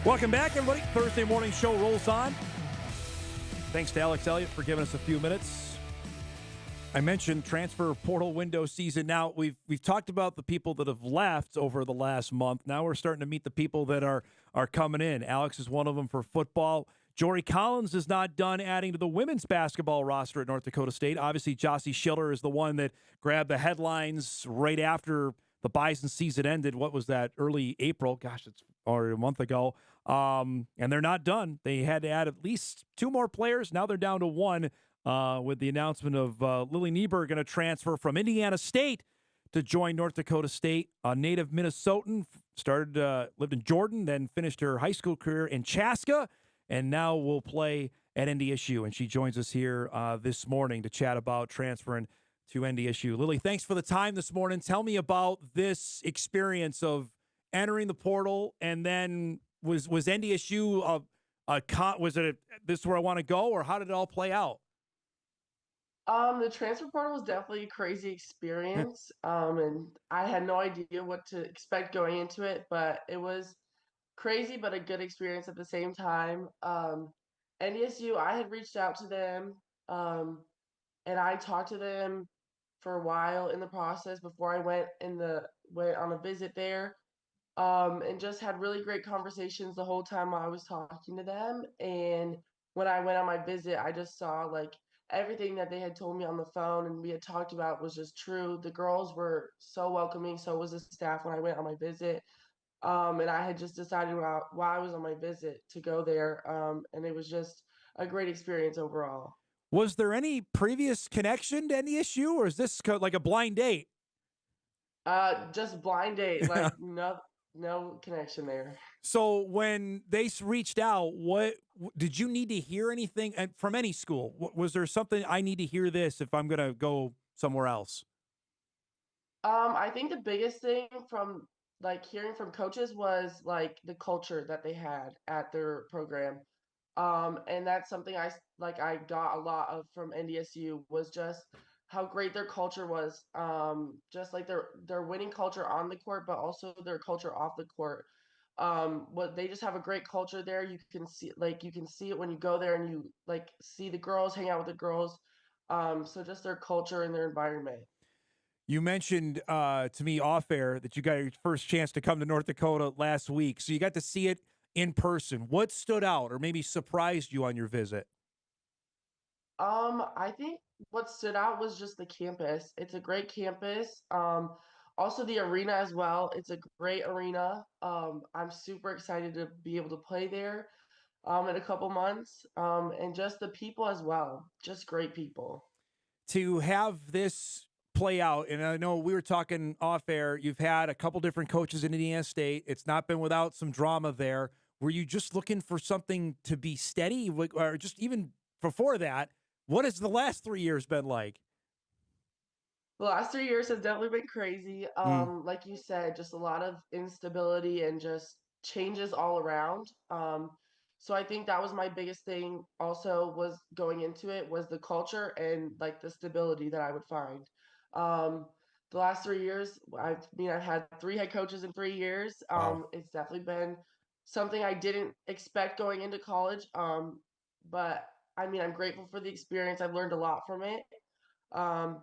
Welcome back, everybody. Thursday morning show rolls on. Thanks to Alex Elliott for giving us a few minutes. I mentioned transfer portal window season. Now, we've talked about the people that have left over the last month. Now we're starting to meet the people that are coming in. Alex is one of them for football. Jory Collins is not done adding to the women's basketball roster at North Dakota State. Obviously, Jossie Schiller is the one that grabbed the headlines right after the Bison season ended. What was that? Early April. Gosh, it's already a month ago. And they're not done. They had to add at least two more players. Now they're down to one with the announcement of Lily Niebuhr going to transfer from Indiana State to join North Dakota State. A native Minnesotan, lived in Jordan, then finished her high school career in Chaska, and now will play at NDSU. And she joins us here this morning to chat about transferring to NDSU. Lily, thanks for the time this morning. Tell me about this experience of entering the portal, and then was NDSU this is where I want to go, or how did it all play out? The transfer portal was definitely a crazy experience. And I had no idea what to expect going into it, but it was crazy, but a good experience at the same time. NDSU, I had reached out to them, and I talked to them for a while in the process before I went on a visit there. And just had really great conversations the whole time I was talking to them. And when I went on my visit, I just saw like everything that they had told me on the phone and we had talked about was just true. The girls were so welcoming, so was the staff when I went on my visit. And I had just decided while I was on my visit to go there. And it was just a great experience overall. Was there any previous connection to any issue, or is this like a blind date? Just blind date, like no connection there. So when they reached out, what did you need to hear anything from any school? Was there something I need to hear this if I'm going to go somewhere else? I think the biggest thing from like hearing from coaches was like the culture that they had at their program. And that's something I got a lot of from NDSU was just how great their culture was. Just like their winning culture on the court, but also their culture off the court. What they just have a great culture there. You can see it when you go there and you like see the girls, hang out with the girls. So just their culture and their environment. You mentioned to me off air that you got your first chance to come to North Dakota last week. So you got to see it in person. What stood out or maybe surprised you on your visit? I think what stood out was just the campus. It's a great campus. Also the arena as well. It's a great arena. I'm super excited to be able to play there in a couple months. And just the people as well. Just great people. To have this play out, and I know we were talking off air, you've had a couple different coaches in Indiana State. It's not been without some drama there. Were you just looking for something to be steady, or just even before that? What has the last 3 years been like? The last 3 years has definitely been crazy. Mm. Like you said, just a lot of instability and just changes all around. So I think that was my biggest thing also was going into it was the culture and like the stability that I would find. Um, the last 3 years, I've had three head coaches in 3 years. Wow. It's definitely been something I didn't expect going into college. But I'm grateful for the experience. I've learned a lot from it. Um,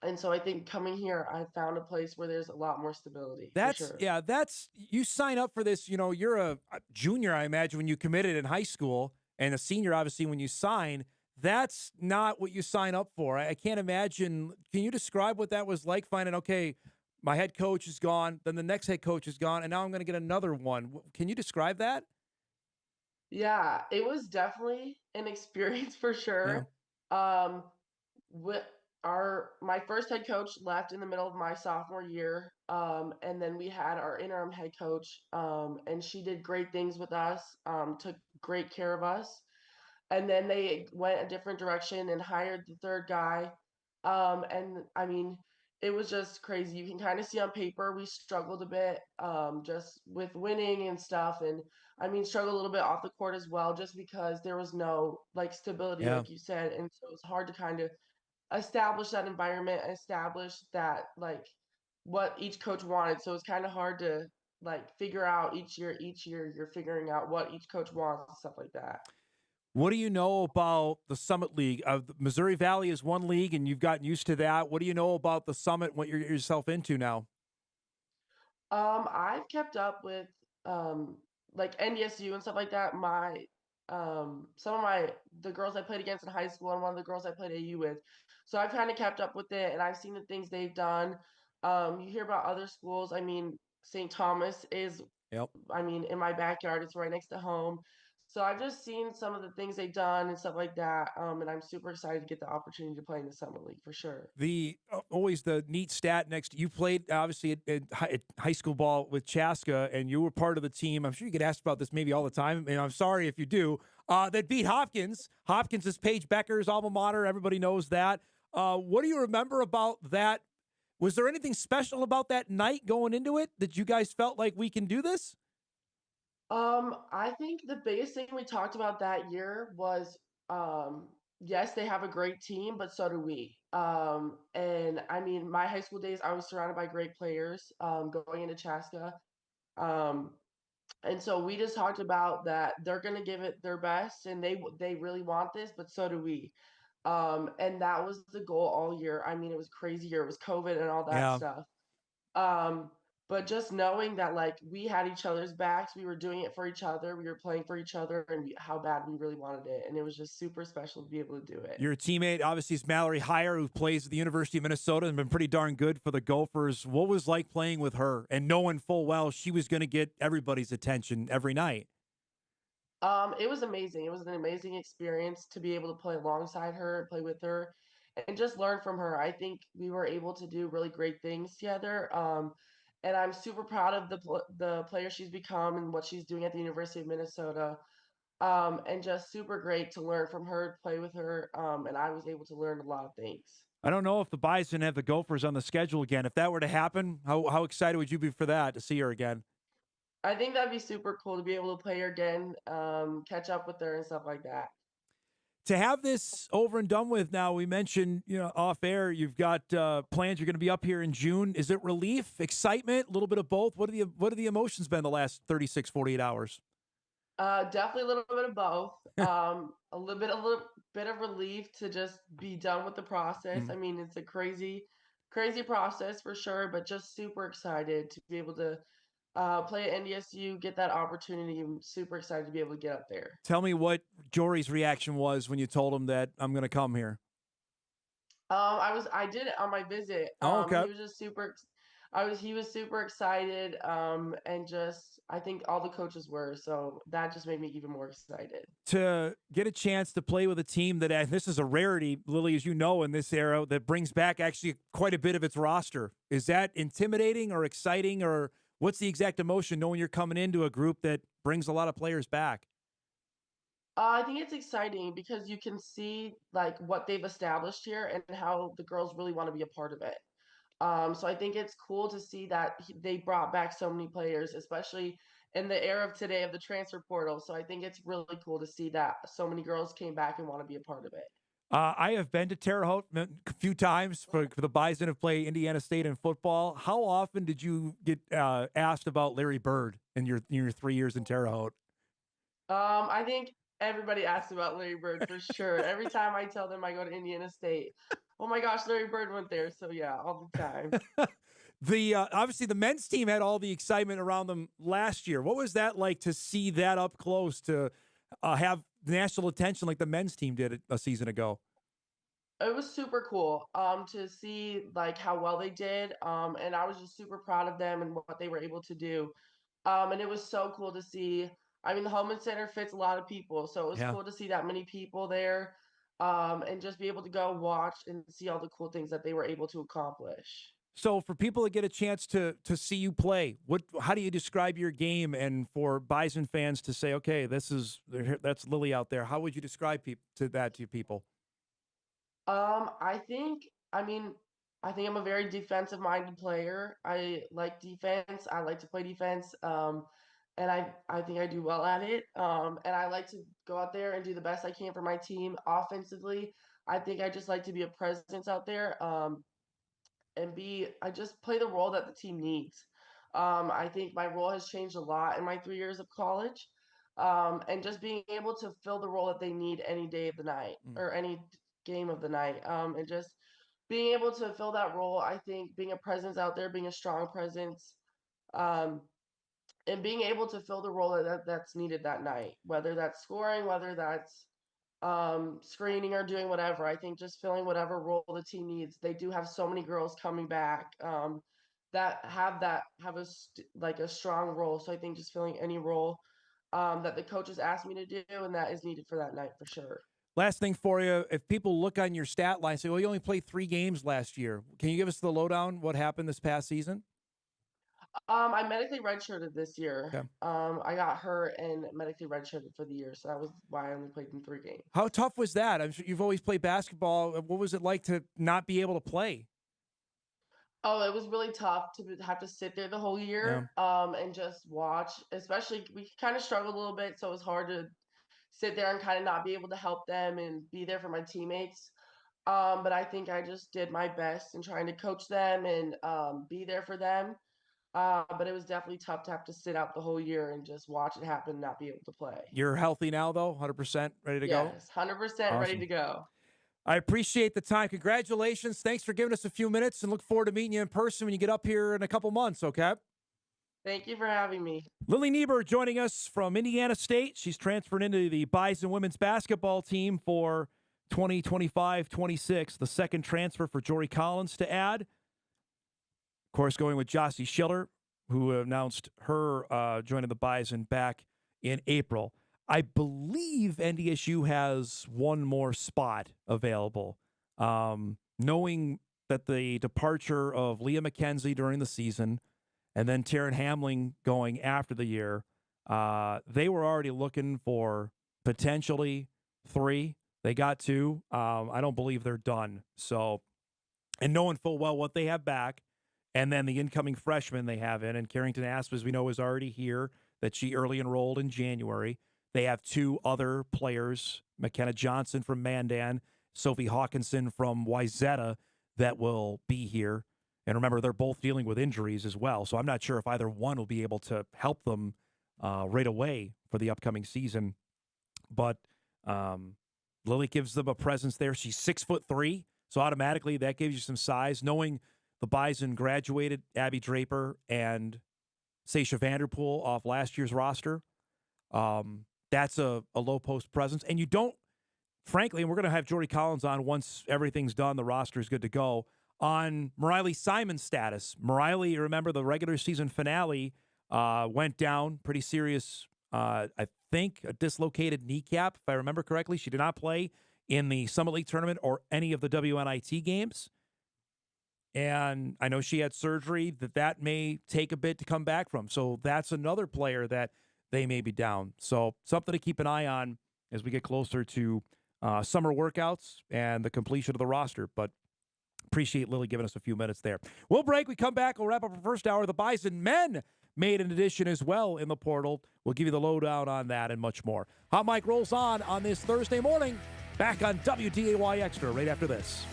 and so I think coming here, I found a place where there's a lot more stability for That's sure. yeah, that's you sign up for this, you're a junior, I imagine, when you committed in high school, and a senior obviously when you sign. That's not what you sign up for. I can't imagine. Can you describe what that was like finding, okay, my head coach is gone, then the next head coach is gone, and now I'm going to get another one. Can you describe that? Yeah, it was definitely an experience for Yeah. sure. Um, with my first head coach left in the middle of my sophomore year, and then we had our interim head coach, and she did great things with us, took great care of us. And then they went a different direction and hired the third guy. And it was just crazy. You can kind of see on paper we struggled a bit, just with winning and stuff, and struggled a little bit off the court as well, just because there was no like stability, Yeah. like you said, and so it's hard to kind of establish that environment, establish that like what each coach wanted. So it's kind of hard to like figure out each year you're figuring out what each coach wants and stuff like that. What do you know about the Summit League? The Missouri Valley is one league, and you've gotten used to that. What do you know about the Summit? What you're yourself into now? I've kept up with um like NDSU and stuff like that. My some of my the girls I played against in high school and one of the girls I played AU with. So I've kind of kept up with it and I've seen the things they've done. You hear about other schools. I mean, St. Thomas is Yep. I mean, in my backyard, it's right next to home. So I've just seen some of the things they've done and stuff like that. And I'm super excited to get the opportunity to play in the summer league for sure. The always the neat stat next. You played obviously at high school ball with Chaska, and you were part of the team. I'm sure you get asked about this maybe all the time, and I'm sorry if you do. That beat Hopkins. Hopkins is Paige Becker's alma mater. Everybody knows that. What do you remember about that? Was there anything special about that night going into it that you guys felt like we can do this? I think the biggest thing we talked about that year was, yes, they have a great team, but so do we. And I mean, my high school days, I was surrounded by great players, going into Chaska. Um, and so we just talked about that they're going to give it their best and they really want this, but so do we. And that was the goal all year. I mean, it was crazy year. It was COVID and all that Yeah. stuff. Um, but just knowing that like we had each other's backs, we were doing it for each other, we were playing for each other, and how bad we really wanted it, and it was just super special to be able to do it. Your teammate, obviously, is Mallory Heyer, who plays at the University of Minnesota and been pretty darn good for the Gophers. What was like playing with her and knowing full well she was going to get everybody's attention every night? It was amazing. It was an amazing experience to be able to play alongside her, play with her, and just learn from her. I think we were able to do really great things together. And I'm super proud of the player she's become and what she's doing at the University of Minnesota. And just super great to learn from her, play with her, and I was able to learn a lot of things. I don't know if the Bison have the Gophers on the schedule again. If that were to happen, how excited would you be for that, to see her again? I think that'd be super cool to be able to play her again, catch up with her and stuff like that. To have this over and done with now, we mentioned, off air, you've got plans. You're going to be up here in June. Is it relief, excitement, a little bit of both? What are the emotions been the last 36, 48 hours? Definitely a little bit of both. A little bit of relief to just be done with the process. I mean, it's a crazy process for sure, but just super excited to be able to play at NDSU, get that opportunity. I'm super excited to be able to get up there. Tell me what Jory's reaction was when you told him that I'm going to come here. I did it on my visit. Oh, okay. He was just he was super excited. And just, I think all the coaches were, so that just made me even more excited. To get a chance to play with a team that, and this is a rarity, Lily, as you know, in this era, that brings back actually quite a bit of its roster. Is that intimidating or exciting, or what's the exact emotion knowing you're coming into a group that brings a lot of players back? I think it's exciting because you can see like what they've established here and how the girls really want to be a part of it. So I think it's cool to see that they brought back so many players, especially in the era of today of the transfer portal. So I think it's really cool to see that so many girls came back and want to be a part of it. I have been to Terre Haute a few times for the Bison have played Indiana State in football. How often did you get asked about Larry Bird in your 3 years in Terre Haute? I think everybody asks about Larry Bird for sure. Every time I tell them I go to Indiana State, oh my gosh, Larry Bird went there. So yeah, all the time. The obviously the men's team had all the excitement around them last year. What was that like to see that up close, to have national attention like the men's team did a season ago? It was super cool to see like how well they did. And I was just super proud of them and what they were able to do. And it was so cool to see. I mean, the Holman Center fits a lot of people, so it was Yeah. cool to see that many people there, and just be able to go watch and see all the cool things that they were able to accomplish. So for people that get a chance to see you play, how do you describe your game? And for Bison fans to say, okay, that's Lily out there. How would you describe to people? I think, I mean, I think I'm a very defensive minded player. I like defense. I like to play defense. And I think I do well at it. And I like to go out there and do the best I can for my team offensively. I think I just like to be a presence out there. And I just play the role that the team needs. I think my role has changed a lot in my 3 years of college. And just being able to fill the role that they need any day of the night Mm. or any game of the night. And just being able to fill that role, I think being a presence out there, being a strong presence, um, and being able to fill the role that's needed that night, whether that's scoring, whether that's screening or doing whatever. I think just filling whatever role the team needs. They do have so many girls coming back that have a strong role. So I think just filling any role that the coaches asked me to do and that is needed for that night for sure. Last thing for you, if people look on your stat line, say, well, you only played 3 games last year. Can you give us the lowdown? What happened this past season? I medically redshirted this year. Okay. I got hurt and medically redshirted for the year, so that was why I only played in 3 games. How tough was that? I'm sure you've always played basketball. What was it like to not be able to play? Oh, it was really tough to have to sit there the whole year, and just watch. Especially, we kind of struggled a little bit, so it was hard to sit there and kind of not be able to help them and be there for my teammates. But I think I just did my best in trying to coach them and be there for them. But it was definitely tough to have to sit out the whole year and just watch it happen and not be able to play. You're healthy now, though, 100% ready to go? Yes, 100% ready Awesome. to go. I appreciate the time. Congratulations. Thanks for giving us a few minutes, and look forward to meeting you in person when you get up here in a couple months, okay? Thank you for having me. Lily Niebuhr joining us from Indiana State. She's transferred into the Bison women's basketball team for 2025-26, the second transfer for Jory Collins to add. Of course, going with Jossie Schiller, who announced her joining the Bison back in April. I believe NDSU has one more spot available. Knowing that the departure of Leah McKenzie during the season and then Taryn Hamling going after the year, they were already looking for potentially 3. They got 2. I don't believe they're done. So, and knowing full well what they have back, and then the incoming freshman they have in, and Carrington Asp, as we know, is already here, that she early enrolled in January. They have 2 other players, McKenna Johnson from Mandan, Sophie Hawkinson from Wayzata, that will be here. And remember, they're both dealing with injuries as well. So I'm not sure if either one will be able to help them right away for the upcoming season. But Lily gives them a presence there. She's 6'3", so automatically that gives you some size. Knowing the Bison graduated Abby Draper and Sasha Vanderpool off last year's roster, that's a low post presence. And you don't, frankly, and we're going to have Jory Collins on once everything's done, the roster is good to go, on Mariley Simon's status. Mariley, you remember the regular season finale went down, pretty serious, I think, a dislocated kneecap, if I remember correctly. She did not play in the Summit League tournament or any of the WNIT games. And I know she had surgery that may take a bit to come back from. So that's another player that they may be down. So something to keep an eye on as we get closer to summer workouts and the completion of the roster. But appreciate Lily giving us a few minutes there. We'll break. We come back. We'll wrap up our first hour. The Bison men made an addition as well in the portal. We'll give you the lowdown on that and much more. Hot Mic rolls on this Thursday morning. Back on WDAY Extra right after this.